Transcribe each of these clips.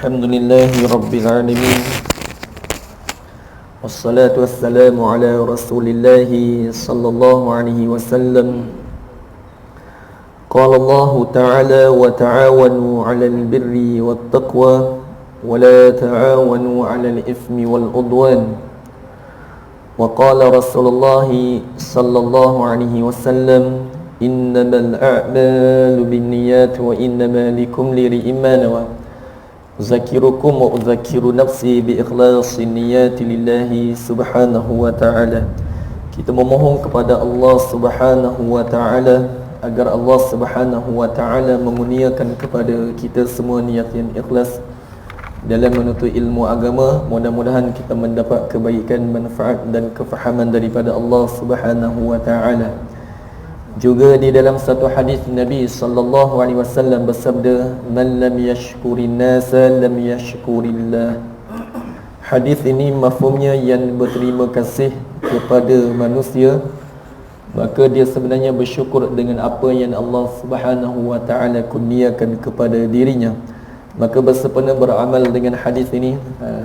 Alhamdulillahi Rabbil Alamin. Wassalatu wassalamu ala Rasulillahi sallallahu alaihi wasallam. Qala Allah Ta'ala wa ta'awanu 'alal birri wat taqwa wa la ta'awanu 'alal ithmi wal 'udwan. Wa qala Rasulullah sallallahu alaihi wasallam, innamal a'malu binniyat wa innama likulli imrin ma nawa. Uzakirukum wa uzakiru nafsi bi ikhlasin niyati lillahi subhanahu wa ta'ala. Kita memohon kepada Allah subhanahu wa ta'ala agar Allah subhanahu wa ta'ala mengurniakan kepada kita semua niat yang ikhlas dalam menuntut ilmu agama. Mudah-mudahan kita mendapat kebaikan, manfaat dan kefahaman daripada Allah subhanahu wa ta'ala. Juga di dalam satu hadis Nabi sallallahu alaihi wasallam bersabda, man lam yashkurin nasa lam yashkurillah. Hadis ini mafhumnya yang berterima kasih kepada manusia, maka dia sebenarnya bersyukur dengan apa yang Allah Subhanahu wa taala kurniakan kepada dirinya. Maka bersempena beramal dengan hadis ini,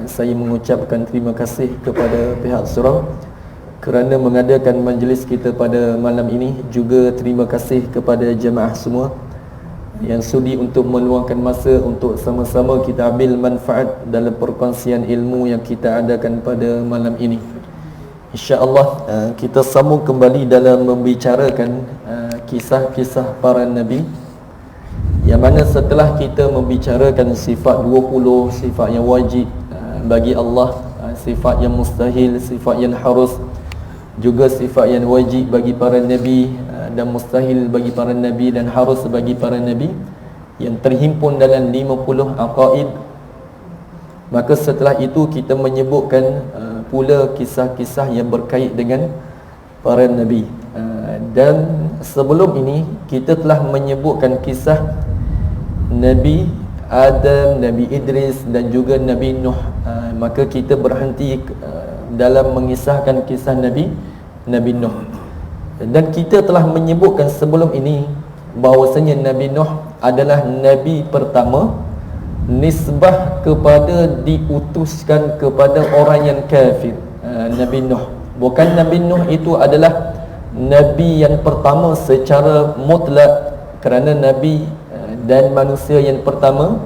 saya mengucapkan terima kasih kepada pihak surau kerana mengadakan majlis kita pada malam ini. Juga terima kasih kepada jemaah semua yang sudi untuk meluangkan masa untuk sama-sama kita ambil manfaat dalam perkongsian ilmu yang kita adakan pada malam ini. InsyaAllah kita sambung kembali dalam membicarakan kisah-kisah para Nabi, yang mana setelah kita membicarakan sifat 20 sifat yang wajib bagi Allah, sifat yang mustahil, sifat yang harus, juga sifat yang wajib bagi para Nabi dan mustahil bagi para Nabi dan harus bagi para Nabi, yang terhimpun dalam 50 aqaid. Maka setelah itu kita menyebutkan pula kisah-kisah yang berkait dengan para Nabi. Dan sebelum ini kita telah menyebutkan kisah Nabi Adam, Nabi Idris dan juga Nabi Nuh. Maka kita berhenti dalam mengisahkan kisah Nabi Nuh. Dan kita telah menyebutkan sebelum ini bahawasanya Nabi Nuh adalah Nabi pertama nisbah kepada diutuskan kepada orang yang kafir. Nabi Nuh, bukan Nabi Nuh itu adalah Nabi yang pertama secara mutlak, kerana Nabi dan manusia yang pertama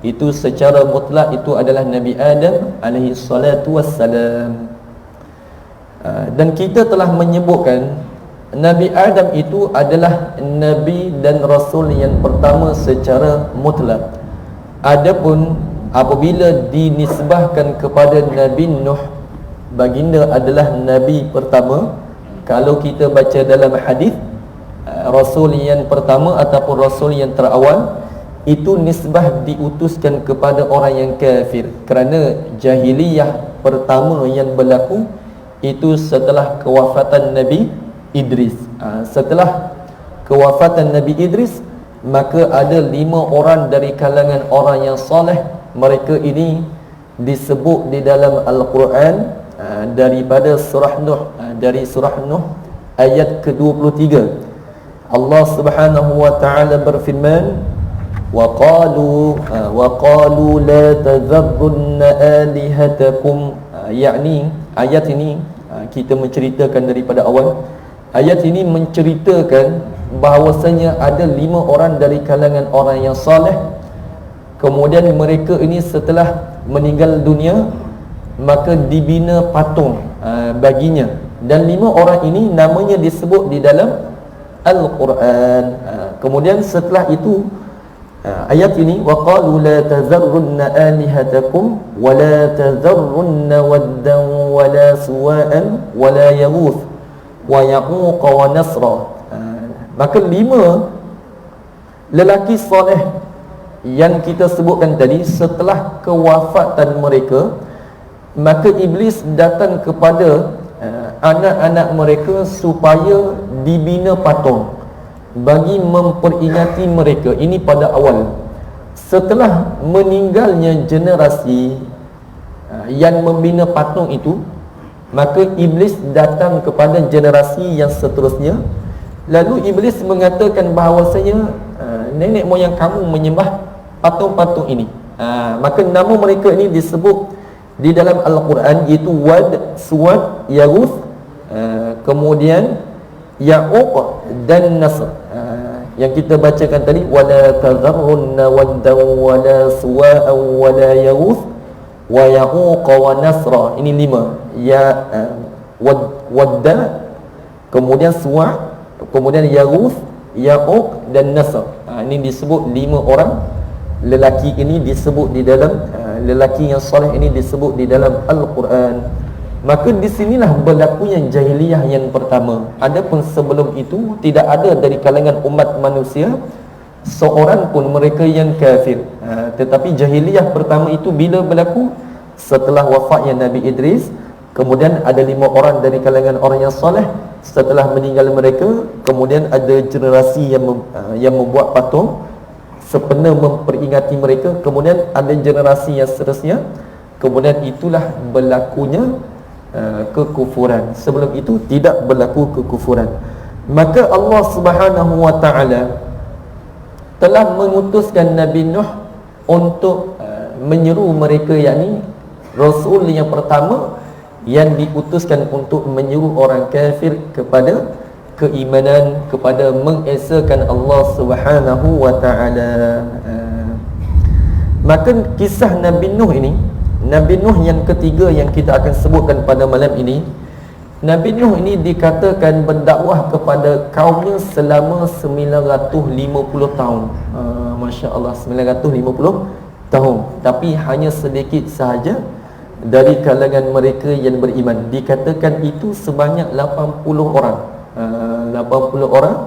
itu secara mutlak itu adalah Nabi Adam alaihi salatu wassalam. Dan kita telah menyebutkan Nabi Adam itu adalah Nabi dan Rasul yang pertama secara mutlak. Adapun apabila dinisbahkan kepada Nabi Nuh, baginda adalah Nabi pertama. Kalau kita baca dalam hadis, Rasul yang pertama ataupun Rasul yang terawal itu nisbah diutuskan kepada orang yang kafir, kerana jahiliyah pertama yang berlaku itu setelah kewafatan Nabi Idris. Setelah kewafatan Nabi Idris, maka ada 5 orang dari kalangan orang yang soleh. Mereka ini disebut di dalam Al-Quran daripada surah Nuh, dari surah Nuh ayat ke-23. Allah Subhanahu wa taala berfirman, wa qalu la tadhabbunna alihatakum. Yakni ayat ini kita menceritakan daripada awal. Ayat ini menceritakan bahawasanya ada 5 orang dari kalangan orang yang soleh. Kemudian mereka ini setelah meninggal dunia, maka dibina patung baginya. Dan 5 orang ini namanya disebut di dalam Al-Quran. Kemudian setelah itu ayat ini, wa qalu la tazarrunna alihatakum wa la tazarrunna waddan wa la suwa'an wa la yaghuth wa yaquq wa nasra. Maka 5 lelaki soleh yang kita sebutkan tadi, setelah kewafatan mereka, maka iblis datang kepada anak-anak mereka supaya dibina patung bagi memperingati mereka. Ini pada awal. Setelah meninggalnya generasi yang membina patung itu, maka iblis datang kepada generasi yang seterusnya. Lalu iblis mengatakan bahawasanya nenek moyang kamu menyembah patung-patung ini. Maka nama mereka ini disebut di dalam Al-Quran, iaitu Wad, Suwad, Yaguth, kemudian Ya'uq dan Nasr. Yang kita bacakan tadi, wala tadharrunna waddan wala suwa'an wala yaguth wa ya'uq wa nasra. Ini 5. Wadda, kemudian Suwa', kemudian Yaguth, Ya'uq dan Nasr. Ini disebut 5 orang lelaki ini disebut di dalam lelaki yang soleh ini disebut di dalam Al-Quran. Maka di sinilah berlakunya jahiliyah yang pertama. Adapun sebelum itu tidak ada dari kalangan umat manusia seorang pun mereka yang kafir. Tetapi jahiliyah pertama itu bila berlaku? Setelah wafatnya Nabi Idris. Kemudian ada 5 orang dari kalangan orang yang soleh. Setelah meninggal mereka, kemudian ada generasi yang membuat patung sempena memperingati mereka. Kemudian ada generasi yang seterusnya. Kemudian itulah berlakunya kekufuran. Sebelum itu tidak berlaku kekufuran. Maka Allah Subhanahu wa ta'ala telah mengutuskan Nabi Nuh untuk menyeru mereka, yakni Rasul yang pertama yang diutuskan untuk menyeru orang kafir kepada keimanan, kepada mengesakan Allah Subhanahu wa ta'ala. Maka kisah Nabi Nuh ini, Nabi Nuh yang ketiga yang kita akan sebutkan pada malam ini, Nabi Nuh ini dikatakan berdakwah kepada kaumnya selama 950 tahun. Masya Allah, 950 tahun. Tapi hanya sedikit sahaja dari kalangan mereka yang beriman. Dikatakan itu sebanyak 80 orang. 80 orang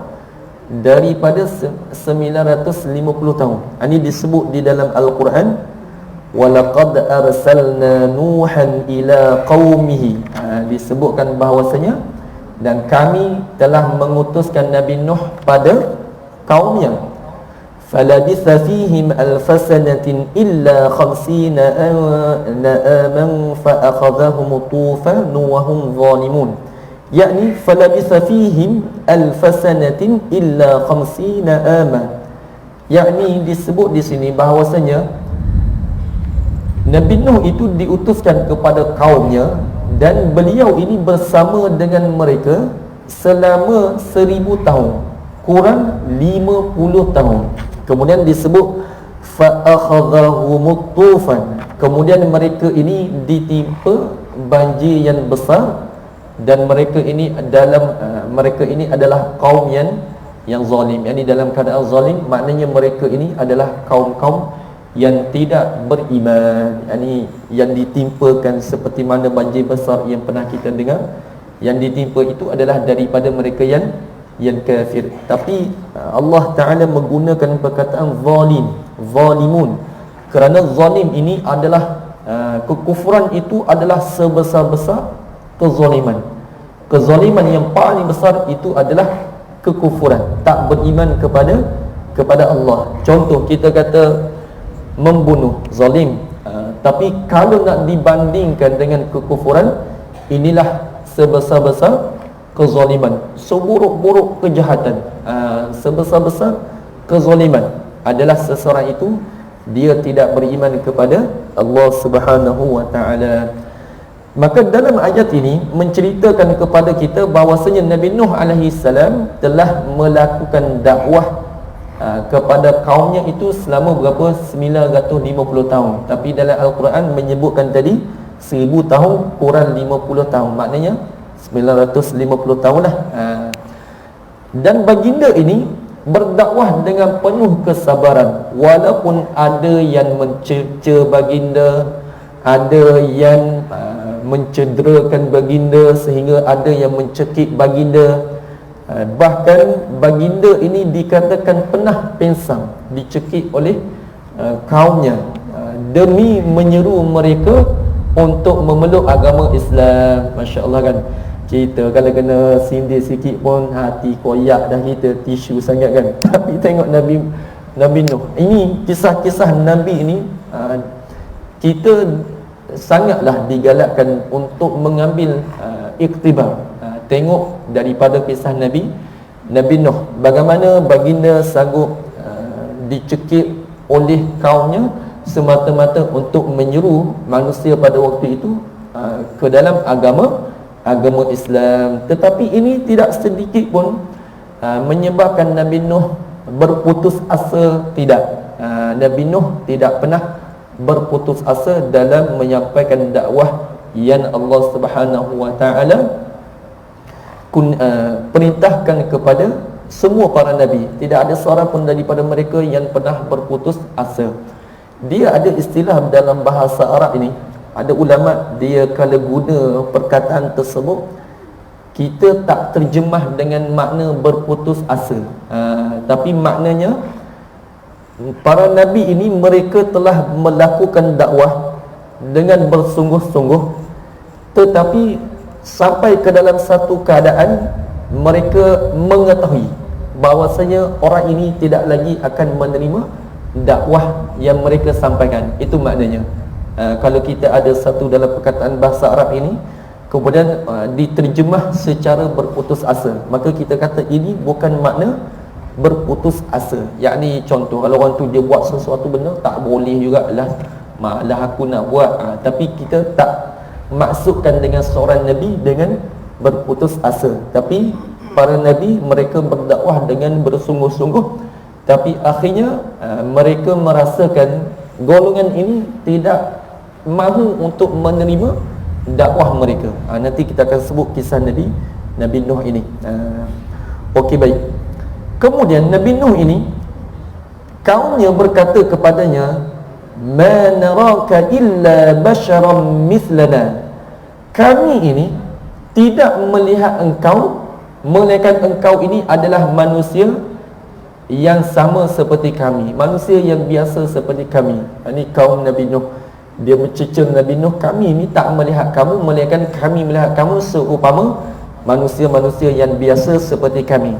daripada 950 tahun. Ini disebut di dalam Al-Quran, walaqad arsalna nuhan ila qaumihi. Disebutkan bahawasanya dan kami telah mengutuskan Nabi Nuh pada kaumnya. Falabitha fihim alfasanatin illa khamsina aman fa'akhadhahum tufanu wa hum zalimun. Yakni falabitha fihim alfasanatin illa khamsina aman. Yakni disebut di sini bahawasanya Nabi Nuh itu diutuskan kepada kaumnya dan beliau ini bersama dengan mereka selama 1000 tahun, kurang 50 tahun. Kemudian disebut fa'akhadhahumut tufan. Kemudian mereka ini ditimpa banjir yang besar dan mereka ini adalah kaum yang zalim. Yani dalam keadaan zalim, maknanya mereka ini adalah kaum-kaum yang tidak beriman, yani yang ditimpakan seperti mana banjir besar yang pernah kita dengar. Yang ditimpa itu adalah daripada mereka yang kafir. Tapi Allah Ta'ala menggunakan perkataan zalimun, kerana zalim ini adalah kekufuran itu adalah sebesar-besar kezaliman. Kezaliman yang paling besar itu adalah kekufuran, tak beriman kepada Allah. Contoh kita kata membunuh, zalim. Tapi kalau nak dibandingkan dengan kekufuran, inilah sebesar-besar kezaliman, seburuk-buruk kejahatan, sebesar-besar kezaliman adalah seseorang itu dia tidak beriman kepada Allah Subhanahu wa ta'ala. Maka dalam ayat ini menceritakan kepada kita bahawasanya Nabi Nuh alaihi salam telah melakukan dakwah kepada kaumnya itu selama berapa? 950 tahun. Tapi dalam Al-Quran menyebutkan tadi 1000 tahun kurang 50 tahun. Maknanya 950 tahun lah. Dan baginda ini berdakwah dengan penuh kesabaran. Walaupun ada yang mencerca baginda, ada yang mencederakan baginda, sehingga ada yang mencekik baginda. Bahkan baginda ini dikatakan pernah pinsang, dicekik oleh kaumnya demi menyeru mereka untuk memeluk agama Islam. Masya Allah kan. Kita kalau kena sindir sikit pun hati koyak dah kita, tisu sangat kan. Tapi tengok Nabi Nuh. Ini kisah-kisah Nabi ini kita sangatlah digalakkan untuk mengambil iktibar. Tengok daripada kisah Nabi Nuh, bagaimana baginda sanggup dicekik oleh kaumnya semata-mata untuk menyeru manusia pada waktu itu ke dalam agama Islam. Tetapi ini tidak sedikit pun menyebabkan Nabi Nuh berputus asa. Tidak, Nabi Nuh tidak pernah berputus asa dalam menyampaikan dakwah yang Allah Subhanahu wa taala perintahkan kepada semua para nabi. Tidak ada seorang pun daripada mereka yang pernah berputus asa. Dia ada istilah dalam bahasa Arab ini, ada ulama dia kalau guna perkataan tersebut, kita tak terjemah dengan makna berputus asa, tapi maknanya para nabi ini mereka telah melakukan dakwah dengan bersungguh-sungguh, tetapi sampai ke dalam satu keadaan mereka mengetahui bahawasanya orang ini tidak lagi akan menerima dakwah yang mereka sampaikan. Itu maknanya. Kalau kita ada satu dalam perkataan bahasa Arab ini kemudian diterjemah secara berputus asa, maka kita kata ini bukan makna berputus asa. Yakni contoh, kalau orang tu dia buat sesuatu benda tak boleh jugalah, malah aku nak buat, tapi kita tak maksudkan dengan seorang nabi dengan berputus asa. Tapi para nabi mereka berdakwah dengan bersungguh-sungguh, tapi akhirnya mereka merasakan golongan ini tidak mahu untuk menerima dakwah mereka. Nanti kita akan sebut kisah Nabi Nuh ini. Okey, baik. Kemudian Nabi Nuh ini, kaumnya berkata kepadanya, "Ma naraka illa basharan mithlana." Kami ini tidak melihat engkau, melainkan engkau ini adalah manusia yang sama seperti kami, manusia yang biasa seperti kami. Ini kaum Nabi Nuh, dia mencecer Nabi Nuh, kami ini tak melihat kamu, melainkan kami melihat kamu seumpama manusia-manusia yang biasa seperti kami.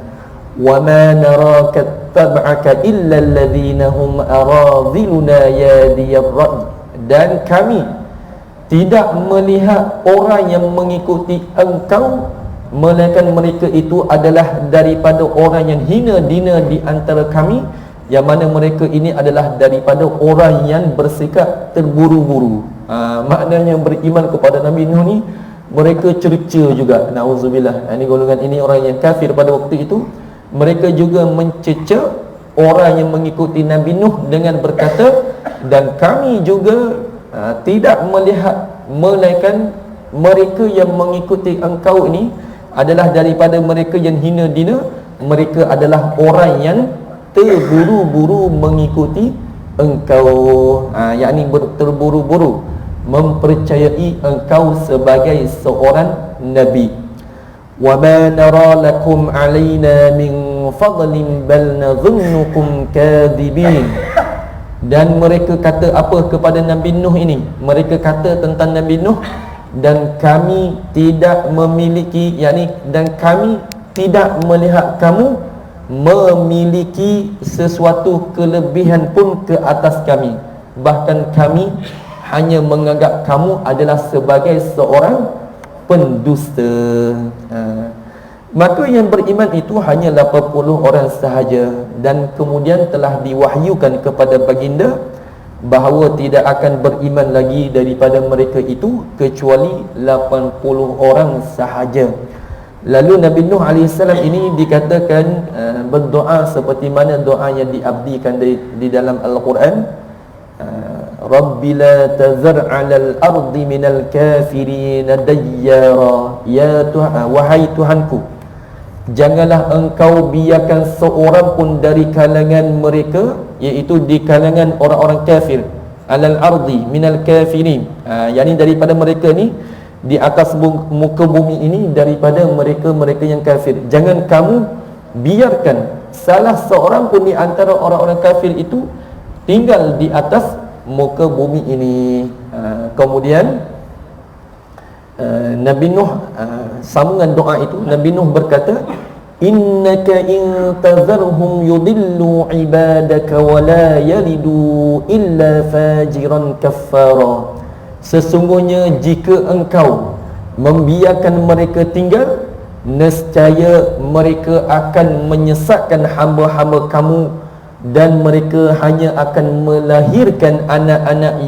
Wa ma naraka tab'aka illa alladhina hum aradhiluna yadiyar ra'y. Dan kami tidak melihat orang yang mengikuti engkau, melainkan mereka itu adalah daripada orang yang hina dina di antara kami, yang mana mereka ini adalah daripada orang yang bersikap terburu-buru. Maknanya beriman kepada Nabi Nuh ni mereka cerca juga. Nauzubillah. Ini golongan ini orang yang kafir pada waktu itu, mereka juga mencecer orang yang mengikuti Nabi Nuh dengan berkata, dan kami juga tidak melihat melainkan mereka yang mengikuti engkau ini adalah daripada mereka yang hina dina, mereka adalah orang yang terburu-buru mengikuti engkau, yakni terburu-buru mempercayai engkau sebagai seorang nabi. Wa ma nara lakum alaina min fadlin bal nadhunnukum kadhibin. Dan mereka kata apa kepada Nabi Nuh ini? Mereka kata tentang Nabi Nuh, dan kami tidak memiliki, yakni dan kami tidak melihat kamu memiliki sesuatu kelebihan pun ke atas kami, bahkan kami hanya menganggap kamu adalah sebagai seorang pendusta. Maka yang beriman itu hanya 80 orang sahaja, dan kemudian telah diwahyukan kepada baginda bahawa tidak akan beriman lagi daripada mereka itu kecuali 80 orang sahaja. Lalu Nabi Nuh AS ini dikatakan berdoa seperti mana doa yang diabdikan di dalam Al-Quran. Rabbi la tazar 'alal ardi minal kafirin dayyara. Ya Tuhan, wahai Tuhanku, janganlah engkau biarkan seorang pun dari kalangan mereka, iaitu di kalangan orang-orang kafir, alal ardi minal kafirin, yakni daripada mereka ni di atas muka bumi ini, daripada mereka-mereka yang kafir. Jangan kamu biarkan salah seorang pun di antara orang-orang kafir itu tinggal di atas muka bumi ini. Kemudian Nabi Nuh, sambungan doa itu, Nabi Nuh berkata, innaka in tazarhum yudillu ibadaka wa la yalidu illa fajiran kaffara. Sesungguhnya jika engkau membiarkan mereka tinggal, nescaya mereka akan menyesatkan hamba-hamba kamu dan mereka hanya akan melahirkan anak-anak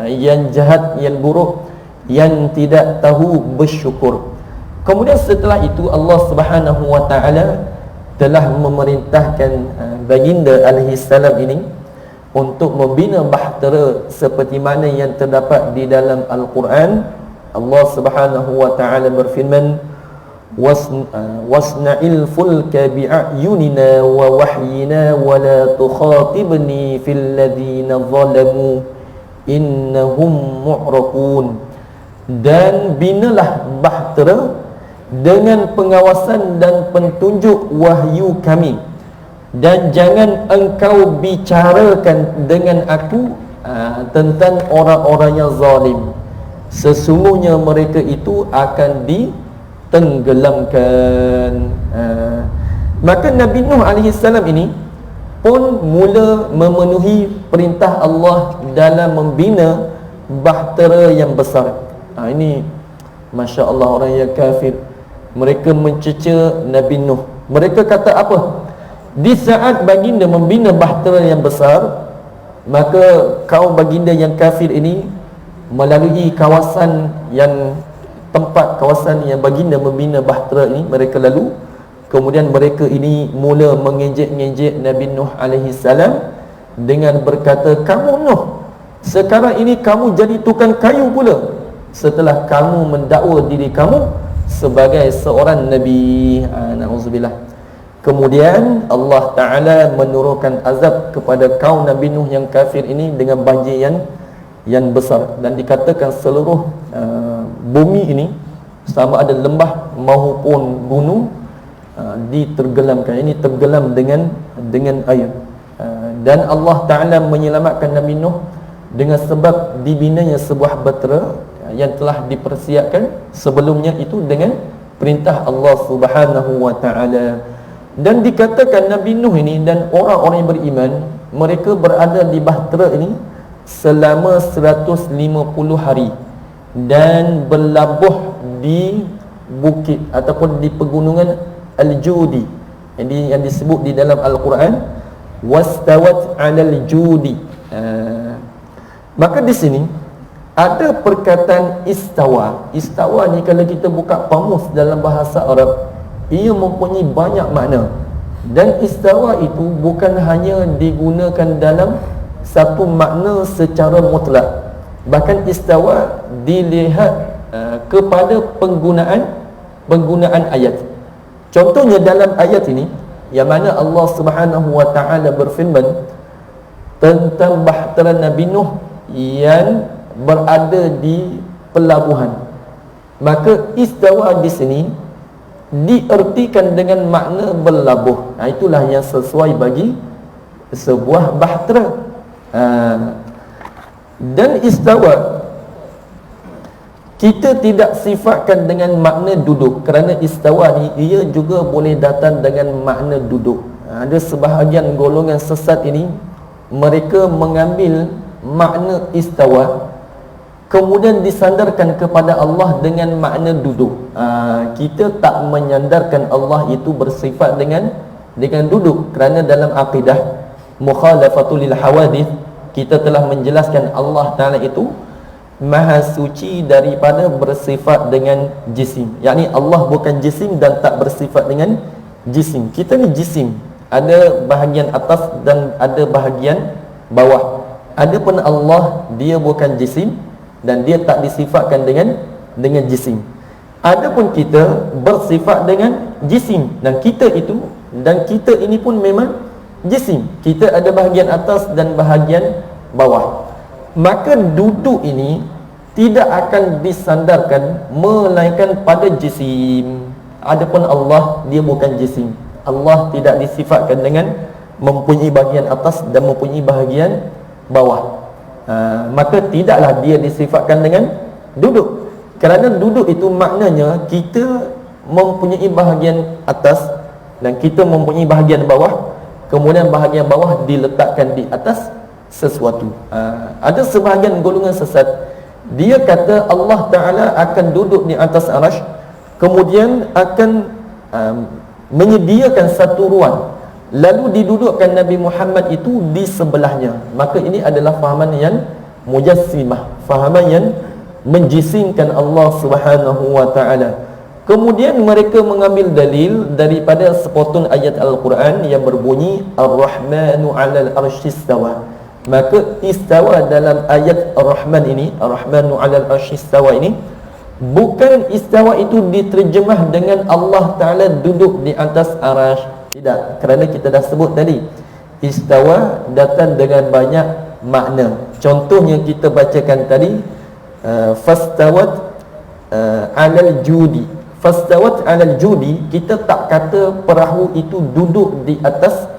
yang jahat, yang buruk, yang tidak tahu bersyukur. Kemudian setelah itu Allah Subhanahu wa taala telah memerintahkan baginda alaihi salam ini untuk membina bahtera seperti mana yang terdapat di dalam Al-Quran. Allah Subhanahu wa taala berfirman, wasna'il fulka bi'ayunina wa wahyina wa la tukhatibni fil ladzina zalamu innahum mu'raqun. Dan binalah bahtera dengan pengawasan dan petunjuk wahyu kami, dan jangan engkau bicarakan dengan aku tentang orang-orang yang zalim. Sesungguhnya mereka itu akan ditenggelamkan. Maka Nabi Nuh alaihi salam ini pun mula memenuhi perintah Allah dalam membina bahtera yang besar. Ini Masya Allah, orang yang kafir, mereka mencerca Nabi Nuh. Mereka kata apa? Di saat baginda membina bahtera yang besar, maka kaum baginda yang kafir ini melalui kawasan yang baginda membina bahtera ini, mereka lalu. Kemudian mereka ini mula mengejek-ngejek Nabi Nuh alaihi salam dengan berkata, kamu Nuh, sekarang ini kamu jadi tukang kayu pula setelah kamu mendakwa diri kamu sebagai seorang Nabi. Na'udzubillah. Kemudian Allah Ta'ala menurunkan azab kepada kaum Nabi Nuh yang kafir ini dengan banjir yang besar. Dan dikatakan seluruh bumi ini, sama ada lembah maupun gunung, ditergelamkan. Ini tergelam dengan air. Dan Allah Ta'ala menyelamatkan Nabi Nuh dengan sebab dibinanya sebuah bahtera yang telah dipersiapkan sebelumnya itu dengan perintah Allah Subhanahu wa taala. Dan dikatakan Nabi Nuh ini dan orang-orang yang beriman, mereka berada di bahtera ini selama 150 hari dan berlabuh di bukit ataupun di pegunungan Al-Judi yang disebut di dalam Al-Quran wastawat 'alal judi. Maka di sini ada perkataan istawa. Istawa ni kalau kita buka kamus dalam bahasa Arab, ia mempunyai banyak makna. Dan istawa itu bukan hanya digunakan dalam satu makna secara mutlak. Bahkan istawa dilihat kepada penggunaan ayat. Contohnya dalam ayat ini, yang mana Allah Subhanahu wa taala berfirman tentang bahtera Nabi Nuh yang berada di pelabuhan. Maka istawa di sini diertikan dengan makna berlabuh. Itulah yang sesuai bagi sebuah bahtera. Dan istawa kita tidak sifatkan dengan makna duduk, kerana istawa ni ia juga boleh datang dengan makna duduk. Ada sebahagian golongan sesat ini, mereka mengambil makna istawa kemudian disandarkan kepada Allah dengan makna duduk. Kita tak menyandarkan Allah itu bersifat dengan duduk, kerana dalam akidah mukhalafatul lil hawadith kita telah menjelaskan Allah Ta'ala itu maha suci daripada bersifat dengan jisim. Yakni Allah bukan jisim dan tak bersifat dengan jisim. Kita ni jisim, ada bahagian atas dan ada bahagian bawah. Adapun Allah, dia bukan jisim dan dia tak disifatkan dengan jisim. Adapun kita bersifat dengan jisim, dan kita ini pun memang jisim. Kita ada bahagian atas dan bahagian bawah. Maka duduk ini tidak akan disandarkan melainkan pada jisim. Adapun Allah, dia bukan jisim. Allah tidak disifatkan dengan mempunyai bahagian atas dan mempunyai bahagian bawah. Maka tidaklah dia disifatkan dengan duduk, kerana duduk itu maknanya kita mempunyai bahagian atas dan kita mempunyai bahagian bawah, kemudian bahagian bawah diletakkan di atas sesuatu. Ada sebahagian golongan sesat, dia kata Allah Ta'ala akan duduk di atas arash, kemudian akan menyediakan satu ruang lalu didudukkan Nabi Muhammad itu di sebelahnya. Maka ini adalah fahaman yang mujassimah, fahaman yang menjisingkan Allah Subhanahu wa taala. Kemudian mereka mengambil dalil daripada sepotong ayat Al-Quran yang berbunyi Ar-Rahmanu 'alal 'arsy istawa. Maka istawa dalam ayat Ar-Rahman ini, Ar-Rahmanu 'alal 'arsy istawa ini, bukan istawa itu diterjemah dengan Allah Ta'ala duduk di atas arasy. Tidak, kerana kita dah sebut tadi, istawa datang dengan banyak makna. Contohnya kita bacakan tadi, fastawat 'alal judi. Fastawat 'alal judi, kita tak kata perahu itu duduk di atas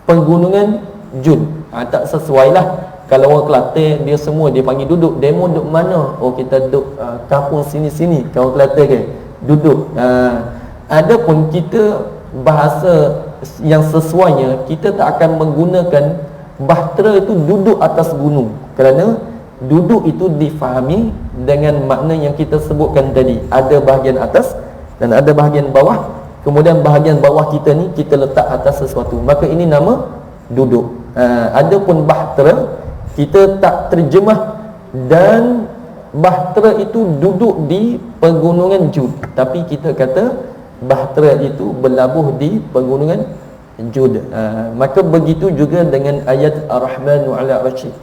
pegunungan Jud. Tak sesuai lah. Kalau orang Kelantan, dia semua dia panggil duduk. Demo duduk mana? Oh, kita duduk kampung sini-sini. Kalau Kelantan ke duduk. Adapun kita bahasa yang sesuainya, kita tak akan menggunakan bahtera itu duduk atas gunung, kerana duduk itu difahami dengan makna yang kita sebutkan tadi. Ada bahagian atas dan ada bahagian bawah. Kemudian bahagian bawah kita ni kita letak atas sesuatu. Maka ini nama duduk. Adapun bahtera kita tak terjemah, dan bahtera itu duduk di pegunungan Jud, tapi kita kata bahtera itu berlabuh di pegunungan Jud. Maka begitu juga dengan ayat Ar-Rahmanu 'ala al-'arsy,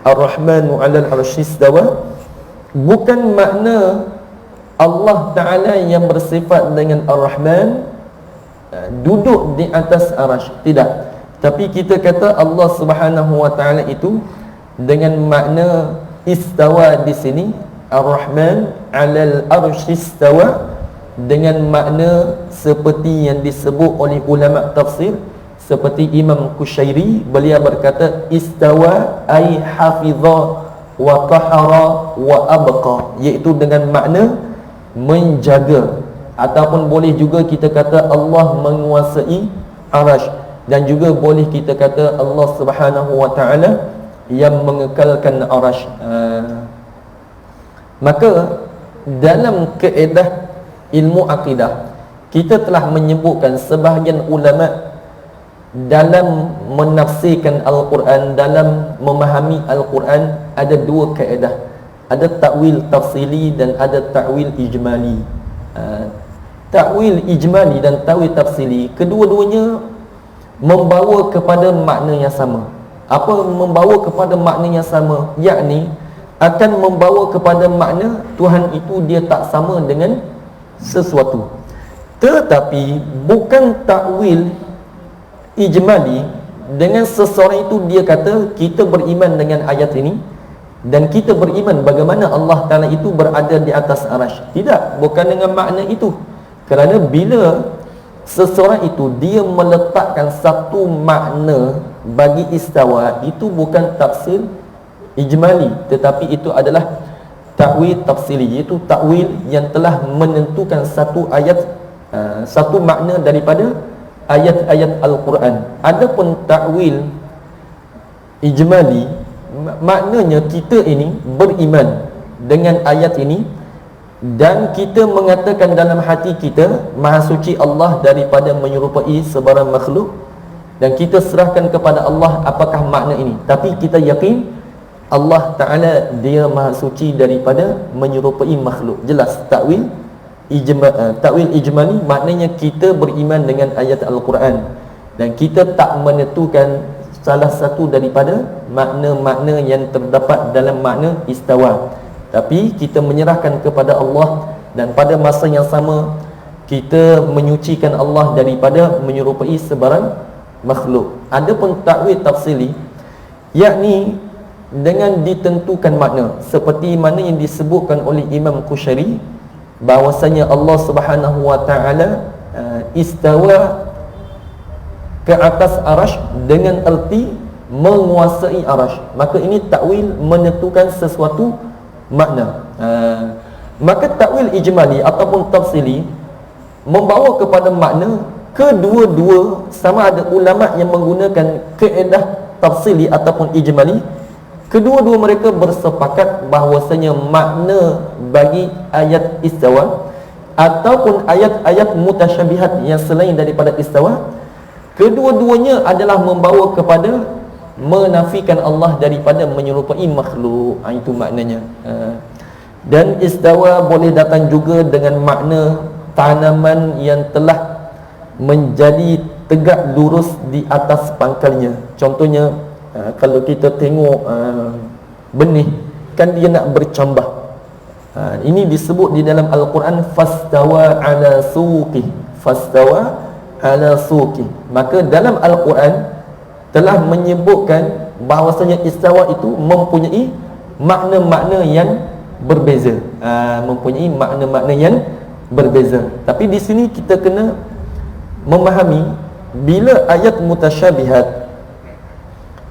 Ar-Rahmanu 'ala al-'arsy istawa. Bukan makna Allah Ta'ala yang bersifat dengan Ar-Rahman duduk di atas arasy, tidak. Tapi kita kata Allah Subhanahu wa taala itu dengan makna istawa di sini, Ar-Rahman 'alal 'arsy istawa, dengan makna seperti yang disebut oleh ulama tafsir, seperti Imam Qushairi, beliau berkata istawa ay hafiza wa tahara wa abqa, iaitu dengan makna menjaga, ataupun boleh juga kita kata Allah menguasai arasy, dan juga boleh kita kata Allah Subhanahu wa taala yang mengekalkan arasy. Maka dalam kaedah ilmu akidah, kita telah menyebutkan sebahagian ulama dalam menafsirkan Al-Quran, dalam memahami Al-Quran, ada dua kaedah. Ada takwil tafsili dan ada takwil ijmali. Takwil ijmali dan takwil tafsili, kedua-duanya membawa kepada makna yang sama. Apa membawa kepada makna yang sama? Yakni akan membawa kepada makna Tuhan itu dia tak sama dengan sesuatu. Tetapi bukan takwil ijmali dengan seseorang itu dia kata kita beriman dengan ayat ini dan kita beriman bagaimana Allah Ta'ala itu berada di atas arasy. Tidak, bukan dengan makna itu. Kerana bila seseorang itu dia meletakkan satu makna bagi istawa, itu bukan tafsir ijmali, tetapi itu adalah takwil tafsili, iaitu takwil yang telah menentukan satu ayat, satu makna daripada ayat-ayat Al-Quran. Adapun takwil ijmali, maknanya kita ini beriman dengan ayat ini dan kita mengatakan dalam hati kita Maha Suci Allah daripada menyerupai sebarang makhluk, dan kita serahkan kepada Allah apakah makna ini. Tapi kita yakin Allah Ta'ala dia Maha Suci daripada menyerupai makhluk. Jelas takwil ijmali maknanya kita beriman dengan ayat Al-Quran dan kita tak menentukan salah satu daripada makna-makna yang terdapat dalam makna istawa, tapi kita menyerahkan kepada Allah, dan pada masa yang sama kita menyucikan Allah daripada menyerupai sebarang makhluk. Adapun takwil tafsili, yakni dengan ditentukan makna, seperti mana yang disebutkan oleh Imam Qushairi, bahwasanya Allah Subhanahu wa taala istawa ke atas arasy dengan erti menguasai arasy. Maka ini takwil menentukan sesuatu makna. Maka takwil ijmali ataupun tafsili membawa kepada makna kedua-dua, sama ada ulama yang menggunakan kaedah tafsili ataupun ijmali, kedua-dua mereka bersepakat bahawasanya makna bagi ayat istawa ataupun ayat-ayat mutasyabihat yang selain daripada istawa Kedua-duanya adalah membawa kepada menafikan Allah daripada menyerupai makhluk. Itu maknanya. Dan istawa boleh datang juga dengan makna tanaman yang telah menjadi tegak lurus di atas pangkalnya. Contohnya, kalau kita tengok benih, kan dia nak bercambah. Ini disebut di dalam Al-Quran fastawa ala suqih. Fastawa ala suqih. Maka dalam Al-Quran telah menyebutkan bahawasanya istawa itu mempunyai makna-makna yang berbeza. Mempunyai makna-makna yang berbeza. Tapi di sini kita kena memahami, bila ayat mutasyabihat,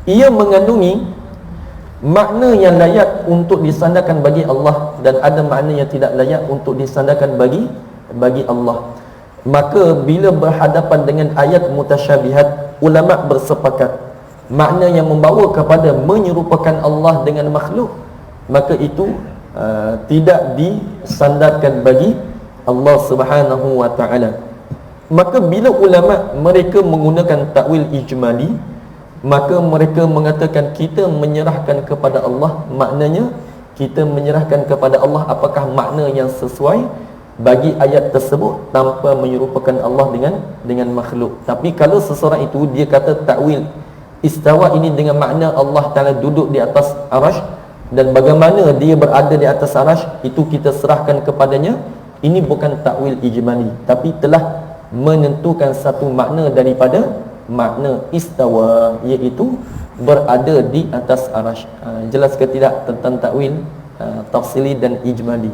ia mengandungi makna yang layak untuk disandarkan bagi Allah dan ada makna yang tidak layak untuk disandarkan bagi Allah. Maka bila berhadapan dengan ayat mutasyabihat, ulama bersepakat makna yang membawa kepada menyerupakan Allah dengan makhluk, maka itu tidak disandarkan bagi Allah Subhanahu wa taala. Maka bila ulama mereka menggunakan takwil ijmali, maka mereka mengatakan kita menyerahkan kepada Allah, maknanya kita menyerahkan kepada Allah apakah makna yang sesuai bagi ayat tersebut tanpa menyerupakan Allah dengan makhluk. Tapi kalau seseorang itu dia kata takwil istawa ini dengan makna Allah Ta'ala duduk di atas arash, dan bagaimana dia berada di atas arash itu kita serahkan kepadanya, ini bukan takwil ijmali, tapi telah menentukan satu makna daripada makna istawa, iaitu berada di atas arash. Jelas ke tidak tentang takwil tafsili dan ijmali?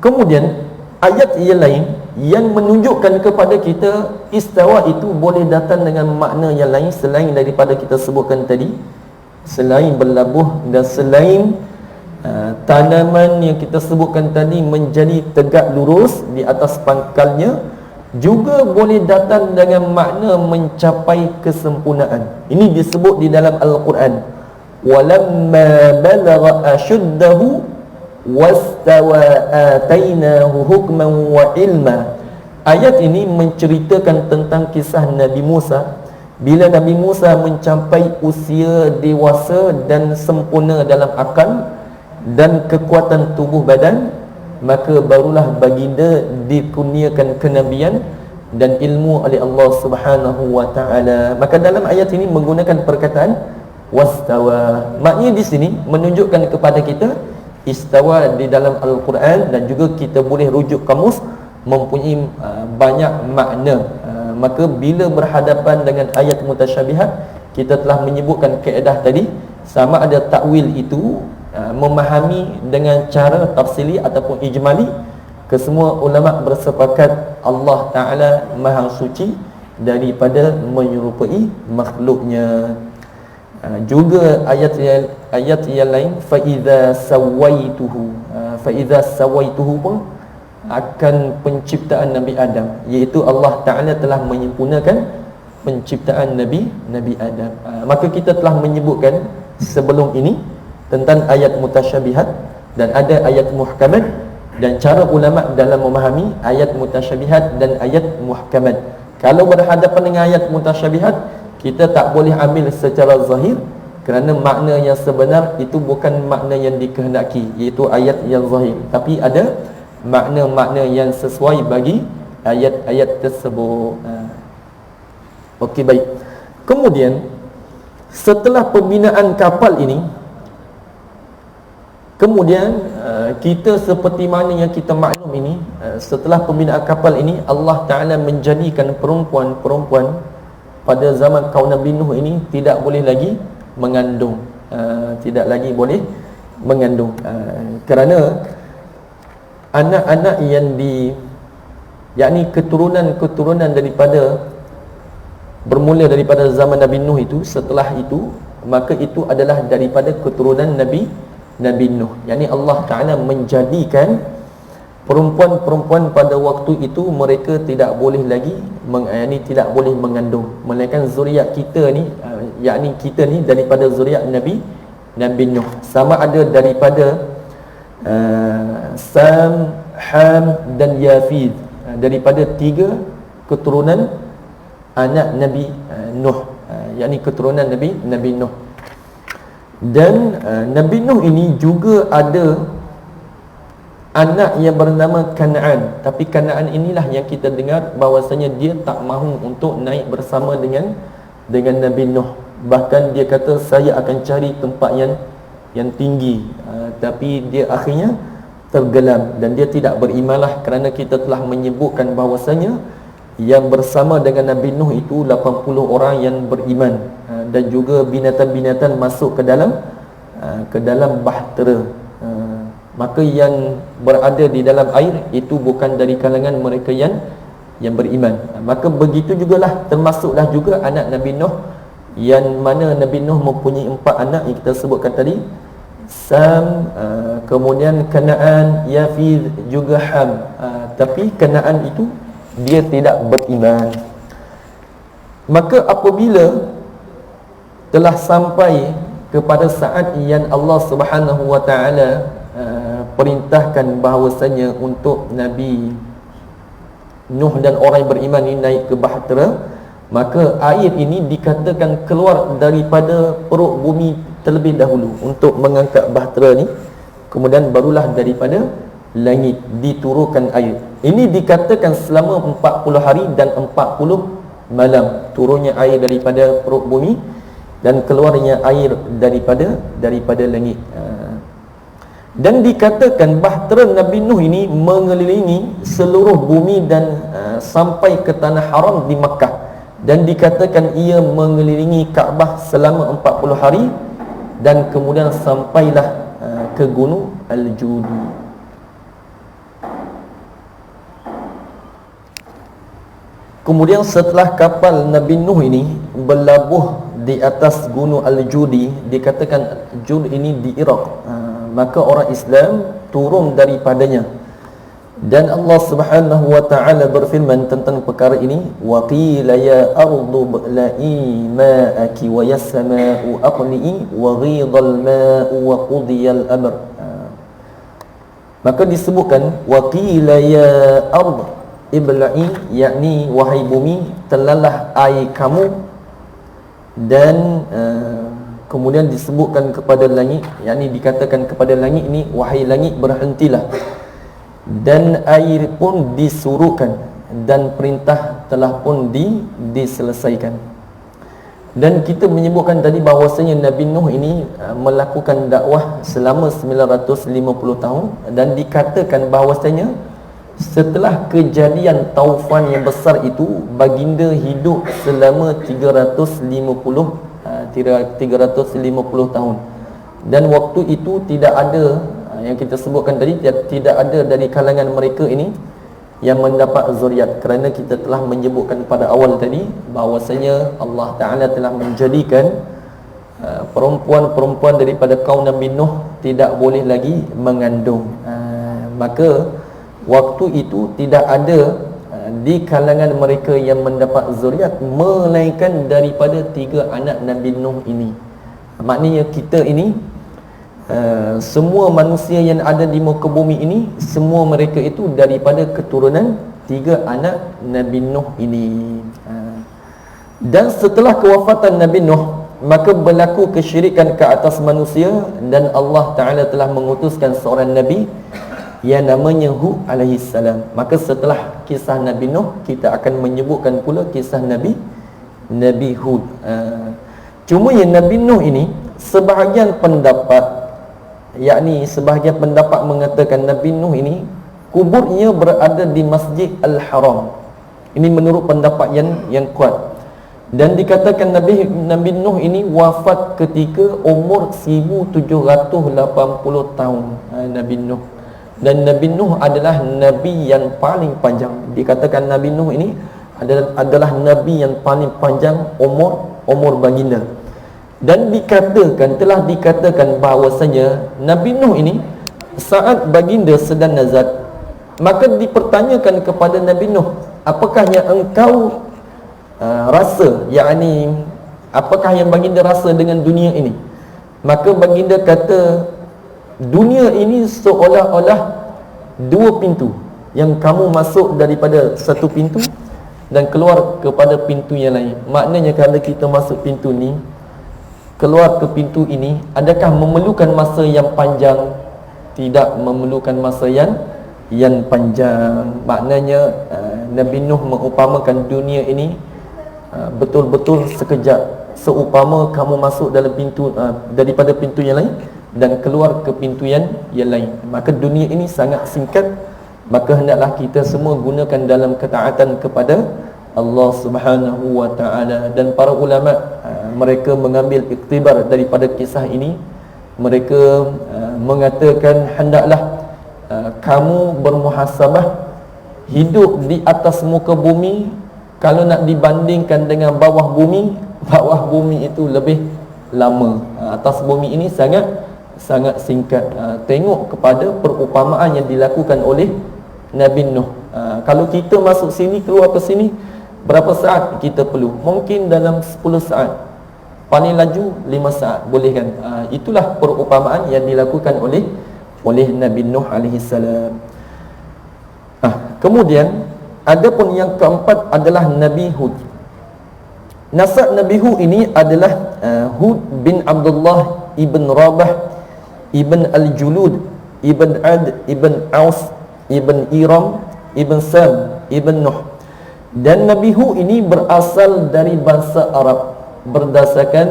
Kemudian ayat yang lain yang menunjukkan kepada kita istawa itu boleh datang dengan makna yang lain selain daripada kita sebutkan tadi, selain berlabuh dan selain tanaman yang kita sebutkan tadi menjadi tegak lurus di atas pangkalnya, juga boleh datang dengan makna mencapai kesempurnaan. Ini disebut di dalam Al-Quran, walamma balagha ashuddahu wastawa atainahu hukman wa ilma. Ayat ini menceritakan tentang kisah Nabi Musa. Bila Nabi Musa mencapai usia dewasa dan sempurna dalam akal dan kekuatan tubuh badan, maka barulah baginda dikurniakan kenabian dan ilmu oleh Allah Subhanahu wa taala. Maka dalam ayat ini menggunakan perkataan wastawa. Maknanya di sini menunjukkan kepada kita istawa di dalam Al-Quran, dan juga kita boleh rujuk kamus, mempunyai banyak makna. Maka bila berhadapan dengan ayat mutasyabihat, kita telah menyebutkan kaedah tadi, sama ada takwil itu memahami dengan cara tafsili ataupun ijmali. Kesemua ulama bersepakat Allah Ta'ala maha suci daripada menyerupai makhluknya. Juga ayat yang lain, fa idza sawaituhu, fa idza sawaituhu pun akan penciptaan Nabi Adam, iaitu Allah Ta'ala telah menyempurnakan penciptaan Nabi Adam. Maka kita telah menyebutkan sebelum ini tentang ayat mutasyabihat dan ada ayat muhkamat, dan cara ulama dalam memahami ayat mutasyabihat dan ayat muhkamat. Kalau berhadapan dengan ayat mutasyabihat, kita tak boleh ambil secara zahir, kerana makna yang sebenar itu bukan makna yang dikehendaki, iaitu ayat yang zahir, tapi ada makna-makna yang sesuai bagi ayat-ayat tersebut. Okey, baik. Kemudian setelah pembinaan kapal ini, kemudian kita seperti mana yang kita maklum ini, setelah pembinaan kapal ini, Allah Ta'ala menjadikan perempuan-perempuan pada zaman kaum Nabi Nuh ini tidak boleh lagi mengandung, tidak lagi boleh mengandung, kerana anak-anak yang yakni keturunan daripada bermula daripada zaman Nabi Nuh itu, setelah itu maka itu adalah daripada keturunan Nabi Nuh. Yakni Allah Ta'ala menjadikan perempuan-perempuan pada waktu itu mereka tidak boleh lagi tidak boleh mengandung, melainkan zuriat kita ni, yakni kita ni daripada zuriat Nabi Nuh, sama ada daripada Sam, Ham dan Yafid, daripada tiga keturunan anak Nabi Nuh, yakni keturunan Nabi Nuh. Dan Nabi Nuh ini juga ada anak yang bernama Kanaan. Tapi Kanaan inilah yang kita dengar bahawasanya dia tak mahu untuk naik bersama dengan Nabi Nuh. Bahkan dia kata, saya akan cari tempat yang tinggi. Tapi dia akhirnya tergelam dan dia tidak berimanlah, kerana kita telah menyebutkan bahawasanya yang bersama dengan Nabi Nuh itu 80 orang yang beriman, dan juga binatang-binatang masuk ke dalam bahtera. Maka yang berada di dalam air itu bukan dari kalangan mereka yang beriman. Maka begitu jugalah, termasuklah juga anak Nabi Nuh, yang mana Nabi Nuh mempunyai 4 anak yang kita sebutkan tadi, Sam, kemudian Kanaan, Yafid, juga Ham. Tapi Kanaan itu dia tidak beriman. Maka apabila telah sampai kepada saat yang Allah Subhanahu wa taala perintahkan bahawasanya untuk Nabi Nuh dan orang yang beriman ini naik ke bahtera, maka air ini dikatakan keluar daripada perut bumi terlebih dahulu untuk mengangkat bahtera ni, kemudian barulah daripada langit diturunkan air. Ini dikatakan selama 40 hari dan 40 malam turunnya air daripada perut bumi dan keluarnya air daripada langit. Dan dikatakan bahtera Nabi Nuh ini mengelilingi seluruh bumi dan sampai ke tanah haram di Makkah. Dan dikatakan ia mengelilingi Kaabah selama 40 hari dan kemudian sampailah ke gunung Al-Judi. Kemudian setelah kapal Nabi Nuh ini berlabuh di atas gunung Al-Judi, dikatakan Jud ini di Iraq, maka orang Islam turun daripadanya. Dan Allah Subhanahu wa taala berfirman tentang perkara ini, wa qila ya ardu bla'i ma'aki wa yas sama'u aqli'i wa ghidal ma'u wa qudiyal amr. Maka disebutkan wa qila ya ardu ibla'i, yakni wahai bumi telalah air kamu, dan kemudian disebutkan kepada langit, yakni dikatakan kepada langit ini, wahai langit berhentilah, dan air pun disuruhkan dan perintah telah pun diselesaikan. Dan kita menyebutkan tadi bahawasanya Nabi Nuh ini melakukan dakwah selama 950 tahun, dan dikatakan bahawasanya setelah kejadian taufan yang besar itu, baginda hidup selama 350 tahun. Dan waktu itu tidak ada, yang kita sebutkan tadi, tidak ada dari kalangan mereka ini yang mendapat zuriat, kerana kita telah menyebutkan pada awal tadi bahawasanya Allah Ta'ala telah menjadikan perempuan-perempuan daripada kaum Nabi Nuh tidak boleh lagi mengandung. Maka waktu itu tidak ada di kalangan mereka yang mendapat zuriat melainkan daripada 3 anak Nabi Nuh ini. Maknanya kita ini, semua manusia yang ada di muka bumi ini, semua mereka itu daripada keturunan 3 anak Nabi Nuh ini. Dan setelah kewafatan Nabi Nuh, maka berlaku kesyirikan ke atas manusia, dan Allah Ta'ala telah mengutuskan seorang Nabi yang namanya Hud alaihi salam. Maka setelah kisah Nabi Nuh, kita akan menyebutkan pula kisah Nabi Hud. Cuma yang Nabi Nuh ini, sebahagian pendapat, yakni sebahagian pendapat mengatakan Nabi Nuh ini kuburnya berada di Masjid Al-Haram. Ini menurut pendapat yang kuat. Dan dikatakan Nabi Nuh ini wafat ketika umur 1780 tahun. Nabi Nuh. Dan Nabi Nuh adalah Nabi yang paling panjang. Dikatakan Nabi Nuh ini adalah Nabi yang paling panjang umur baginda. Dan telah dikatakan bahawasanya Nabi Nuh ini saat baginda sedang nazat, maka dipertanyakan kepada Nabi Nuh, apakah yang engkau rasa, yakni apakah yang baginda rasa dengan dunia ini? Maka baginda kata, dunia ini seolah-olah 2 pintu, yang kamu masuk daripada satu pintu dan keluar kepada pintu yang lain. Maknanya kalau kita masuk pintu ni, keluar ke pintu ini, adakah memerlukan masa yang panjang? Tidak memerlukan masa yang panjang. Maknanya Nabi Nuh mengumpamakan dunia ini betul-betul sekejap, seumpama kamu masuk dalam pintu daripada pintu yang lain dan keluar ke pintu yang lain. Maka dunia ini sangat singkat. Maka hendaklah kita semua gunakan dalam ketaatan kepada Allah Subhanahu wa taala. Dan para ulama mereka mengambil iktibar daripada kisah ini. Mereka mengatakan hendaklah kamu bermuhasabah hidup di atas muka bumi. Kalau nak dibandingkan dengan bawah bumi itu lebih lama. Atas bumi ini sangat singkat. Tengok kepada perumpamaan yang dilakukan oleh Nabi Nuh. Kalau kita masuk sini, keluar ke sini, berapa saat kita perlu? Mungkin dalam 10 saat, paling laju 5 saat, boleh kan? Itulah perumpamaan yang dilakukan oleh Nabi Nuh alaihi salam. Kemudian adapun yang keempat adalah Nabi Hud. Nasab Nabi Hud ini adalah Hud bin Abdullah ibn Rabah ibn Al-Julud ibn Ad ibn Aus ibn Iram ibn Sam ibn Nuh. Dan Nabi Hud ini berasal dari bangsa Arab berdasarkan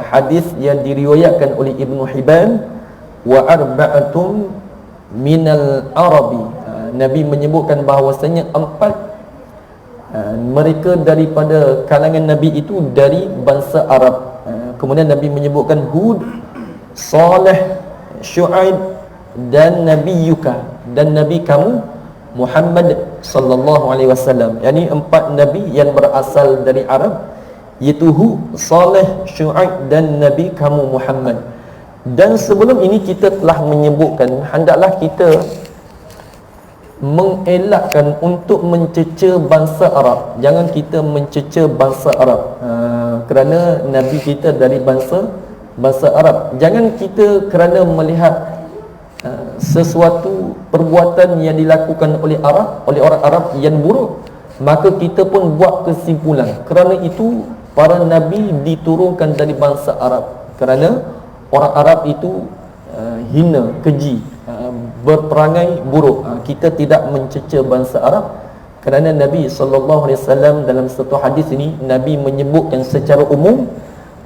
hadis yang diriwayatkan oleh Ibnu Hibban, wa arba'atun minal Arabi. Nabi menyebutkan bahawasanya 4 mereka daripada kalangan Nabi itu dari bangsa Arab. Kemudian Nabi menyebutkan Hud, Saleh, Syuaib dan Nabi Yuka, dan Nabi kamu Muhammad sallallahu alaihi wasallam. Yani 4 Nabi yang berasal dari Arab, iaitu Hud, Saleh, Syuaib dan Nabi kamu Muhammad. Dan sebelum ini kita telah menyebutkan hendaklah kita mengelakkan untuk mencecer bangsa Arab. Jangan kita mencecer bangsa Arab kerana Nabi kita dari bangsa Arab. Jangan kita kerana melihat sesuatu perbuatan yang dilakukan oleh orang Arab yang buruk, maka kita pun buat kesimpulan kerana itu para Nabi diturunkan dari bangsa Arab, kerana orang Arab itu hina, keji, berperangai buruk. Kita tidak mencecer bangsa Arab kerana Nabi SAW dalam satu hadis ini, Nabi menyebutkan secara umum,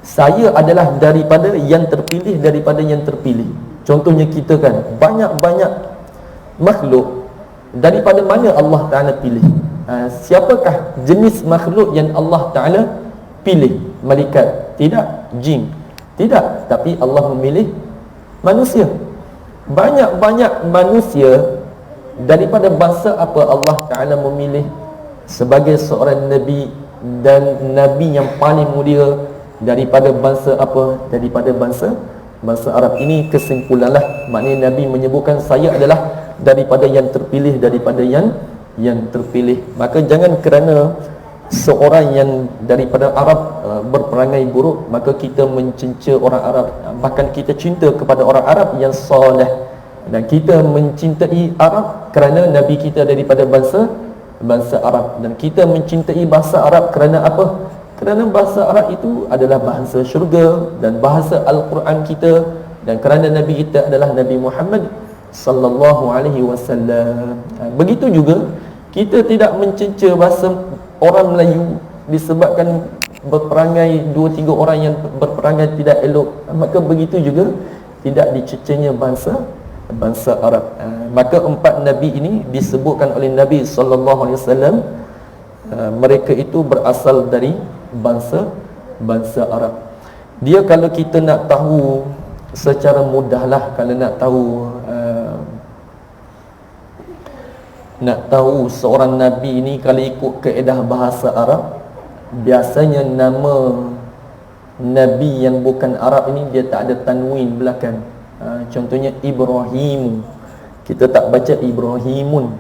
saya adalah daripada yang terpilih. Contohnya kita kan, banyak-banyak makhluk, daripada mana Allah Ta'ala pilih? Siapakah jenis makhluk yang Allah Ta'ala pilih? Malaikat? Tidak. Jin? Tidak. Tapi Allah memilih manusia. Banyak-banyak manusia, daripada bangsa apa Allah Ta'ala memilih sebagai seorang Nabi, dan Nabi yang paling mulia daripada bangsa apa? Daripada bangsa Arab. Ini kesimpulanlah, maknanya Nabi menyebutkan saya adalah daripada yang terpilih, daripada yang terpilih. Maka jangan kerana seorang yang daripada Arab berperangai buruk, maka kita mencenca orang Arab. Bahkan kita cinta kepada orang Arab yang soleh, dan kita mencintai Arab kerana Nabi kita daripada bangsa Arab. Dan kita mencintai bahasa Arab kerana apa? Kerana bahasa Arab itu adalah bahasa syurga dan bahasa Al-Quran kita, dan kerana Nabi kita adalah Nabi Muhammad sallallahu alaihi wasallam. Begitu juga kita tidak mencenca bahasa orang Melayu disebabkan berperangai 2-3 orang yang berperangai tidak elok. Maka begitu juga tidak dicecernya bangsa Arab. Maka 4 Nabi ini disebutkan oleh Nabi sallallahu alaihi wasallam, mereka itu berasal dari bangsa Arab. Dia, kalau kita nak tahu secara mudahlah, kalau nak tahu seorang Nabi ini, kalau ikut kaedah bahasa Arab, biasanya nama Nabi yang bukan Arab ini dia tak ada tanwin belakang. Contohnya Ibrahim, kita tak baca Ibrahimun.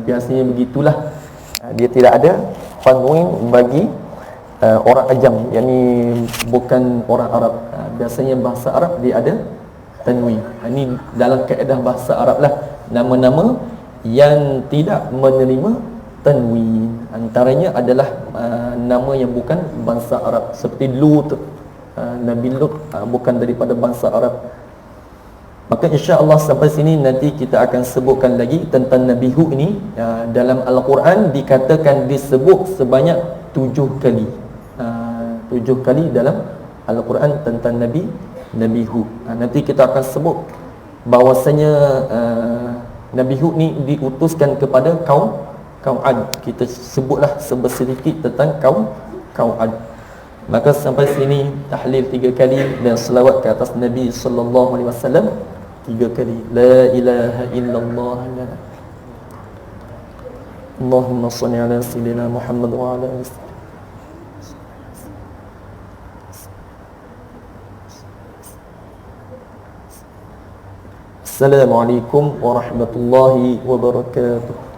Biasanya begitulah. Dia tidak ada tanwin bagi orang ajam, yakni bukan orang Arab. Biasanya bahasa Arab dia ada tanwin. Ini dalam kaedah bahasa Arab lah. Nama-nama yang tidak menerima tanwin. Antaranya adalah nama yang bukan bangsa Arab, seperti Lut. Nabi Lut bukan daripada bangsa Arab. Maka insya-Allah sampai sini nanti kita akan sebutkan lagi tentang Nabi Hud ini. Dalam Al-Quran dikatakan disebut sebanyak 7 kali. 7 kali dalam Al-Quran tentang Nabi Hud. Nanti kita akan sebut bahwasanya Nabi Hud ni diutuskan kepada kaum Ad. Kita sebutlah sedikit tentang kaum Ad. Maka sampai sini tahlil 3 kali dan selawat ke atas Nabi sallallahu alaihi wasallam 3 kali. La ilaha illallah. Allahumma salli ala sayyidina Muhammad wa ala alihi. Assalamualaikum warahmatullahi wabarakatuh.